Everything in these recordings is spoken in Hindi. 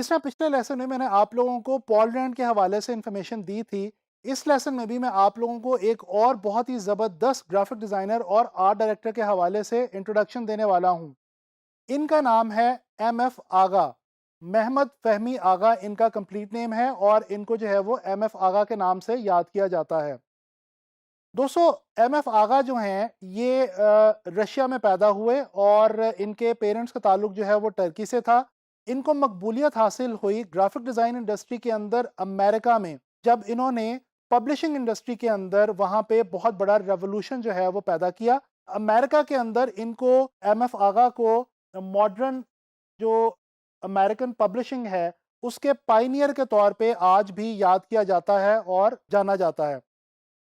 जिस तरह पिछले लेसन में मैंने आप लोगों को पॉल रैंड के हवाले से इंफॉर्मेशन दी थी, इस लेसन में भी मैं आप लोगों को एक और बहुत ही ज़बरदस्त ग्राफिक डिज़ाइनर और आर्ट डायरेक्टर के हवाले से इंट्रोडक्शन देने वाला हूँ। इनका नाम है एम.एफ. आगा। महमद फ़हमी आगा इनका कंप्लीट नेम है और इनको जो है वो एम.एफ. आगा के नाम से याद किया जाता है। दोस्तों, एम.एफ. आगा जो हैं ये रशिया में पैदा हुए और इनके पेरेंट्स का ताल्लुक जो है वो टर्की से था। इनको मकबूलियत हासिल हुई ग्राफिक डिज़ाइन इंडस्ट्री के अंदर अमेरिका में, जब इन्होंने पब्लिशिंग इंडस्ट्री के अंदर वहाँ पे बहुत बड़ा रेवोल्यूशन जो है वो पैदा किया। अमेरिका के अंदर इनको एम.एफ. आगा को मॉडर्न जो अमेरिकन पब्लिशिंग है उसके पायनियर के तौर पे आज भी याद किया जाता है और जाना जाता है।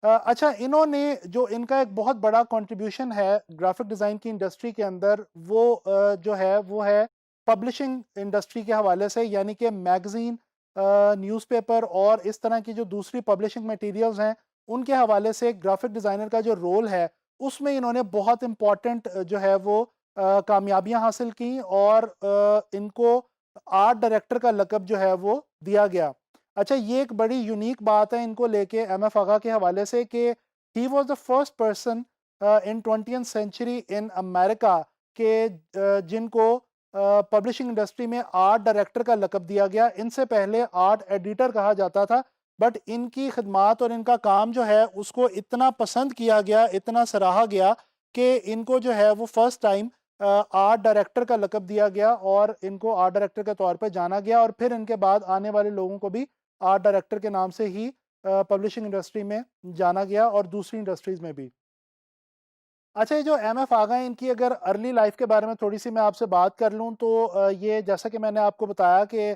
अच्छा, इन्होंने जो इनका एक बहुत बड़ा कंट्रीब्यूशन है ग्राफिक डिज़ाइन की इंडस्ट्री के अंदर वो जो है वो है पब्लिशिंग इंडस्ट्री के हवाले से, यानी कि मैगज़ीन, न्यूज़पेपर और इस तरह की जो दूसरी पब्लिशिंग मटेरियल्स हैं उनके हवाले से ग्राफिक डिज़ाइनर का जो रोल है उसमें इन्होंने बहुत इम्पोर्टेंट जो है वो कामयाबियाँ हासिल की और इनको आर्ट डायरेक्टर का लक़ब जो है वो दिया गया। अच्छा, ये एक बड़ी यूनिक बात है इनको लेके एम.एफ. आगा के हवाले से कि he was the first person in 20th century in America के जिनको पब्लिशिंग इंडस्ट्री में आर्ट डायरेक्टर का लक़ब दिया गया। इनसे पहले आर्ट एडिटर कहा जाता था, बट इनकी खिदमात और इनका काम जो है उसको इतना पसंद किया गया, इतना सराहा गया कि इनको जो है वो फर्स्ट टाइम आर्ट डायरेक्टर का लक़ब दिया गया और इनको आर्ट डायरेक्टर के तौर पे जाना गया और फिर इनके बाद आने वाले लोगों को भी आर्ट डायरेक्टर के नाम से ही पब्लिशिंग इंडस्ट्री में जाना गया और दूसरी इंडस्ट्रीज़ में भी। अच्छा, ये जो एम.एफ. आगा हैं इनकी अगर अर्ली लाइफ़ के बारे में थोड़ी-सी मैं आपसे बात कर लूँ तो ये जैसा कि मैंने आपको बताया कि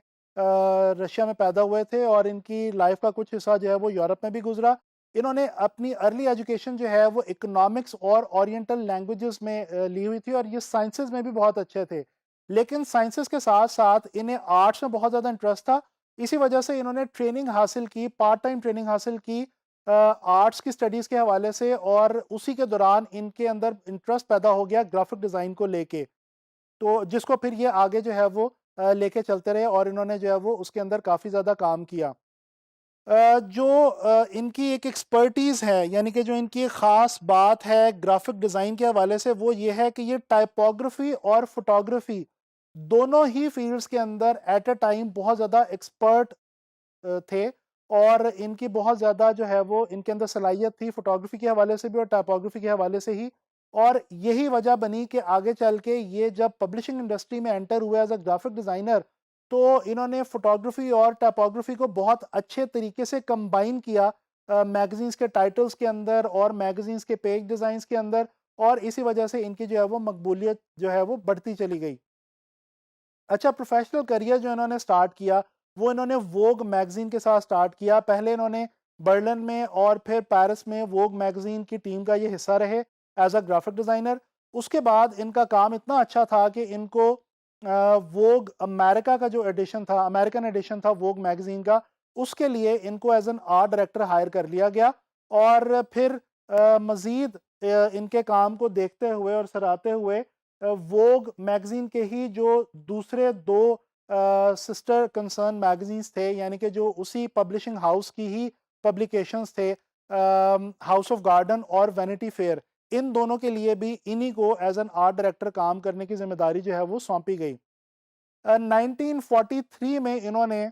रशिया में पैदा हुए थे और इनकी लाइफ़ का कुछ हिस्सा जो है वो यूरोप में भी गुज़रा। इन्होंने अपनी अर्ली एजुकेशन जो है वो इकोनॉमिक्स और ओरिएंटल लैंग्वेजेज़ में ली हुई थी और ये साइंसेज़ में भी बहुत अच्छे थे। लेकिन साइंसेज़ के साथ-साथ इन्हें आर्ट्स में बहुत ज़्यादा इंटरेस्ट था। इसी वजह से इन्होंने ट्रेनिंग हासिल की, पार्ट टाइम ट्रेनिंग हासिल की आर्ट्स की स्टडीज़ के हवाले से और उसी के दौरान इनके अंदर इंटरेस्ट पैदा हो गया ग्राफिक डिज़ाइन को लेके। तो जिसको फिर ये आगे जो है वो लेके चलते रहे और इन्होंने जो है वो उसके अंदर काफ़ी ज़्यादा काम किया। जो इनकी एक एक्सपर्टीज़ है, यानी कि जो इनकी एक ख़ास बात है ग्राफिक डिज़ाइन के हवाले से वो ये है कि ये टाइपोग्राफी और फ़ोटोग्राफी दोनों ही फ़ील्ड्स के अंदर एट अ टाइम बहुत ज़्यादा एक्सपर्ट थे और इनकी बहुत ज़्यादा जो है वो इनके अंदर सलाहियत थी फ़ोटोग्राफ़ी के हवाले से भी और टाइपोग्राफ़ी के हवाले से ही। और यही वजह बनी कि आगे चल के ये जब पब्लिशिंग इंडस्ट्री में एंटर हुए एज़ अ ग्राफ़िक डिज़ाइनर, तो इन्होंने फ़ोटोग्राफ़ी और टाइपोग्राफ़ी को बहुत अच्छे तरीके से कंबाइन किया मैगज़ीन्स के टाइटल्स के अंदर और मैगज़ीन्स के पेज डिज़ाइन्स के अंदर और इसी वजह से इनकी जो है वो मकबूलियत जो है वो बढ़ती चली गई। अच्छा, प्रोफ़ेशनल करियर जो इन्होंने स्टार्ट किया, वो इन्होंने वोग मैगज़ीन के साथ स्टार्ट किया। पहले इन्होंने बर्लिन में और फिर पेरिस में वोग मैगज़ीन की टीम का ये हिस्सा रहे एज़ अ ग्राफ़िक डिज़ाइनर। उसके बाद इनका काम इतना अच्छा था कि इनको वोग अमेरिका का जो एडिशन था, अमेरिकन एडिशन था वोग मैगज़ीन का, उसके लिए इनको as an art director hire कर लिया गया और फिर मज़ीद इनके काम को देखते हुए और सराहते हुए वोग मैगज़ीन के ही जो दूसरे 2 सिस्टर कंसर्न मैगज़ीन्स थे, यानी कि जो उसी पब्लिशिंग हाउस की ही पब्लिकेशंस थे, हाउस ऑफ गार्डन और वैनिटी फेयर, इन दोनों के लिए भी इन्हीं को एज़ एन आर्ट डायरेक्टर काम करने की ज़िम्मेदारी जो है वो सौंपी गई। 1943 में इन्होंने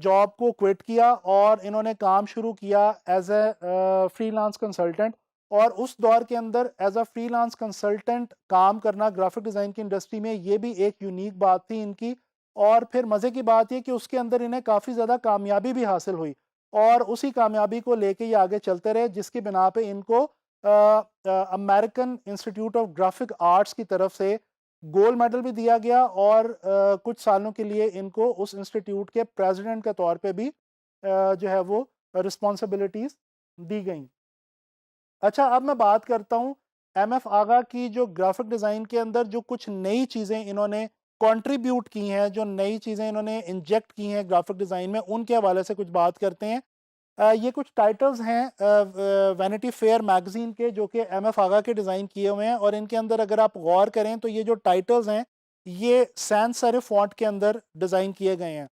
जॉब को क्विट किया और इन्होंने काम शुरू किया एज़ अ फ्रीलांस कंसल्टेंट और उस दौर के अंदर एज़ अ फ्रीलांस कंसल्टेंट काम करना ग्राफिक डिज़ाइन की इंडस्ट्री में ये भी एक यूनिक बात थी इनकी। और फिर मज़े की बात ये कि उसके अंदर इन्हें काफ़ी ज़्यादा कामयाबी भी हासिल हुई और उसी कामयाबी को लेके ये आगे चलते रहे, जिसकी बिना पे इनको American institute of graphic arts की तरफ से गोल्ड मेडल भी दिया गया और कुछ सालों के लिए इनको उस इंस्टीट्यूट के प्रेसिडेंट के तौर पे भी जो है वो रिस्पॉन्सिबिलिटीज़ दी गई। अच्छा, अब मैं बात करता हूँ एम.एफ. आगा की जो ग्राफिक डिज़ाइन के अंदर जो कुछ नई चीज़ें इन्होंने कंट्रीब्यूट की हैं, जो नई चीज़ें इन्होंने इंजेक्ट की हैं ग्राफिक डिज़ाइन में, उनके हवाले से कुछ बात करते हैं। ये कुछ टाइटल्स हैं वैनिटी फेयर मैगज़ीन के, जो कि एम.एफ. आगा के डिज़ाइन किए हुए हैं और इनके अंदर अगर आप गौर करें तो ये जो टाइटल्स हैं, ये सैंस सेरिफ फॉन्ट के अंदर डिज़ाइन किए गए हैं।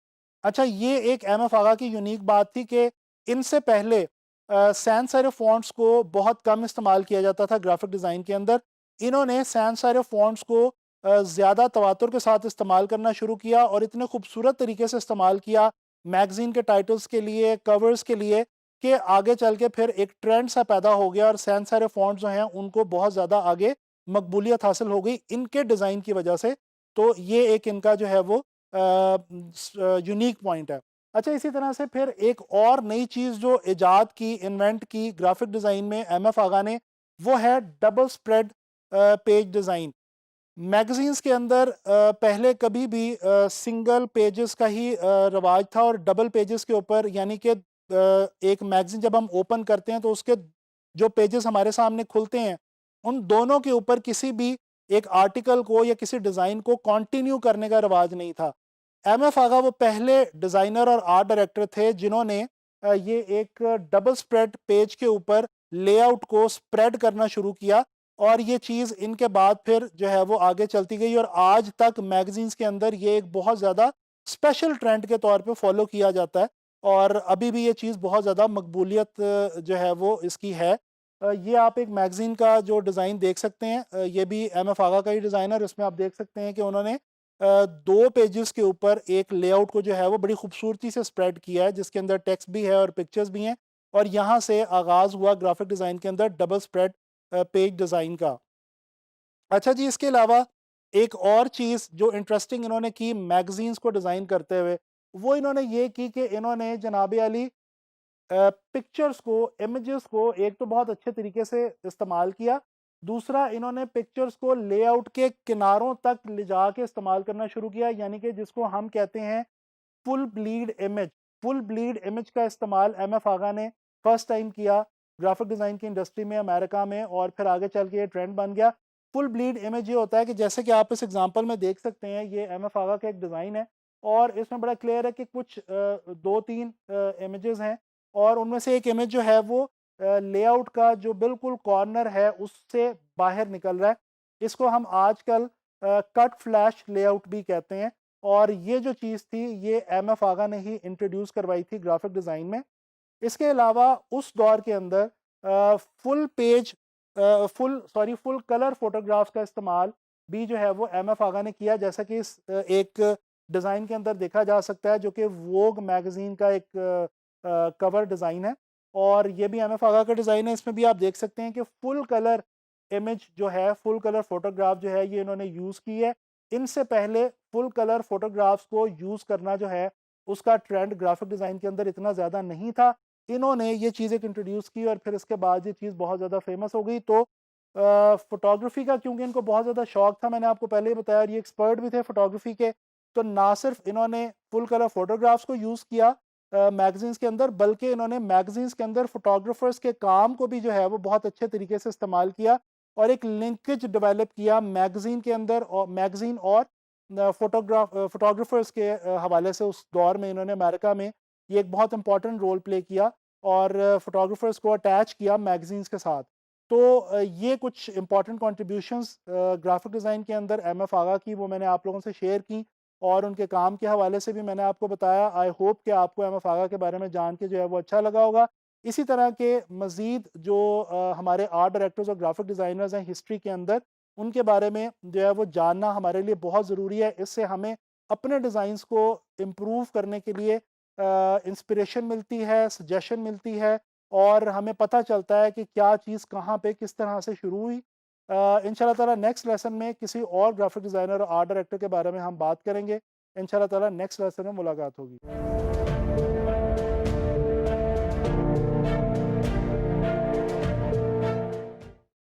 अच्छा, ये एक एमएफ आगा की यूनिक बात थी कि इनसे पहले सैंस सेरिफ फॉन्ट्स को बहुत कम इस्तेमाल किया जाता था ग्राफिक डिज़ाइन के अंदर। इन्होंने सैंस सेरिफ फॉन्ट्स को ज़्यादा तवातुर के साथ इस्तेमाल करना शुरू किया और इतने खूबसूरत तरीके से इस्तेमाल किया मैगज़ीन के टाइटल्स के लिए, कवर्स के लिए, कि आगे चल के फिर एक ट्रेंड सा पैदा हो गया और सैंस सेरिफ फॉन्ट्स जो हैं उनको बहुत ज़्यादा आगे मकबूलियत हासिल हो गई इनके डिज़ाइन की वजह से। तो ये एक इनका जो है वो यूनिक पॉइंट है। अच्छा, इसी तरह से फिर एक और नई चीज़ जो इजाद की, इन्वेंट की ग्राफिक डिज़ाइन में एमएफ आगा ने, वो है double spread page design. Magazines के अंदर पहले कभी भी सिंगल पेजेस का ही रवाज था और डबल पेजेस के ऊपर, यानी कि एक मैगज़ीन जब हम ओपन करते हैं तो उसके जो पेजेस हमारे सामने खुलते हैं, उन दोनों के ऊपर किसी भी एक आर्टिकल को या किसी डिज़ाइन को कंटिन्यू करने का रवाज नहीं था। एमएफ आगा वो पहले डिज़ाइनर और आर्ट डायरेक्टर थे जिन्होंने ये एक डबल स्प्रेड पेज के ऊपर लेआउट को स्प्रेड करना शुरू किया और ये चीज़ इनके बाद फिर जो है वो आगे चलती गई और आज तक मैगज़ीन्स के अंदर ये एक बहुत ज़्यादा स्पेशल ट्रेंड के तौर पे फॉलो किया जाता है और अभी भी ये चीज़ बहुत ज़्यादा मकबूलियत जो है वो इसकी है। ये आप एक मैगज़ीन का जो डिज़ाइन देख सकते हैं, ये भी एमएफ आगा का ही डिज़ाइन है और इसमें आप देख सकते हैं कि उन्होंने 2 पेजेस के ऊपर एक लेआउट को जो है वो बड़ी खूबसूरती से स्प्रेड किया है जिसके अंदर टेक्स्ट भी है और पिक्चर्स भी हैं और यहाँ से आगाज़ हुआ ग्राफिक डिज़ाइन के अंदर डबल स्प्रेड पेज डिज़ाइन का। अच्छा जी, इसके अलावा एक और चीज़ जो इंटरेस्टिंग इन्होंने की मैगज़ीन्स को डिज़ाइन करते हुए, वो इन्होंने ये की कि इन्होंने जनाब आली पिक्चर्स को, इमेजेस को एक तो बहुत अच्छे तरीके से इस्तेमाल किया, दूसरा इन्होंने पिक्चर्स को लेआउट के किनारों तक ले जाके इस्तेमाल करना शुरू किया, यानी कि जिसको हम कहते हैं full bleed image. Full bleed image का इस्तेमाल एमएफ आगा ने फर्स्ट टाइम किया ग्राफिक डिज़ाइन की इंडस्ट्री में अमेरिका में और फिर आगे चल के ये ट्रेंड बन गया। फुल ब्लीड इमेज ये होता है कि जैसे कि आप इस एग्जांपल में देख सकते हैं, ये एमएफ आगा का एक डिज़ाइन है और इसमें बड़ा क्लियर है कि कुछ 2-3 इमेजेस हैं और उनमें से एक इमेज जो है वो लेआउट का जो बिल्कुल कॉर्नर है उससे बाहर निकल रहा है। इसको हम आजकल कट फ्लैश लेआउट भी कहते हैं और ये जो चीज़ थी ये एमएफ आगा ने ही इंट्रोड्यूस करवाई थी ग्राफिक डिज़ाइन में। इसके अलावा उस दौर के अंदर full page full colour photographs का इस्तेमाल भी जो है वो एमएफ आगा ने किया, जैसा कि इस एक डिज़ाइन के अंदर देखा जा सकता है जो कि वोग मैगज़ीन का एक कवर डिज़ाइन है और ये भी एमएफ आगा का डिज़ाइन है। इसमें भी आप देख सकते हैं कि फुल कलर इमेज जो है, फुल कलर फोटोग्राफ जो है ये इन्होंने यूज़ की है। इनसे पहले फुल कलर फोटोग्राफ्स को यूज़ करना जो है उसका ट्रेंड ग्राफिक डिज़ाइन के अंदर इतना ज़्यादा नहीं था। इन्होंने ये चीज़ एक इंट्रोड्यूस की और फिर इसके बाद ये चीज़ बहुत ज़्यादा फेमस हो गई। तो फ़ोटोग्राफ़ी का क्योंकि इनको बहुत ज़्यादा शौक था, मैंने आपको पहले ही बताया, और ये एक्सपर्ट भी थे फ़ोटोग्राफ़ी के, तो ना सिर्फ इन्होंने फुल कलर फ़ोटोग्राफ्स को यूज़ किया मैगज़ीन्स के अंदर, बल्कि इन्होंने मैगज़ीन्स के अंदर फ़ोटोग्राफ़र्स के काम को भी जो है वो बहुत अच्छे तरीके से इस्तेमाल किया और एक लिंकेज डेवलप किया मैगज़ीन के अंदर और मैगज़ीन और फ़ोटोग्राफ़र्स के हवाले से। उस दौर में इन्होंने अमेरिका में ये एक बहुत इंपॉर्टेंट रोल प्ले किया और फ़ोटोग्राफ़र्स को अटैच किया मैगज़ीन्स के साथ। तो ये कुछ इंपॉर्टेंट कंट्रीब्यूशंस ग्राफ़िक डिज़ाइन के अंदर एमएफ आगा की, वो मैंने आप लोगों से शेयर की और उनके काम के हवाले से भी मैंने आपको बताया। आई होप कि आपको एमएफ आगा के बारे में जान के जो है वो अच्छा लगा होगा। इसी तरह के मज़ीद जो हमारे आर्ट डायरेक्टर्स और ग्राफ़िक डिज़ाइनर्स हैं हिस्ट्री के अंदर, उनके बारे में जो है वो जानना हमारे लिए बहुत ज़रूरी है। इससे हमें अपने डिज़ाइंस को इम्प्रूव करने के लिए इंस्पिरेशन मिलती है, सजेशन मिलती है और हमें पता चलता है कि क्या चीज़ कहाँ पे किस तरह से शुरू हुई। इंशाल्लाह ताला नेक्स्ट लेसन में किसी और ग्राफिक डिज़ाइनर और आर्ट डायरेक्टर के बारे में हम बात करेंगे। इंशाल्लाह ताला नेक्स्ट लेसन में मुलाकात होगी।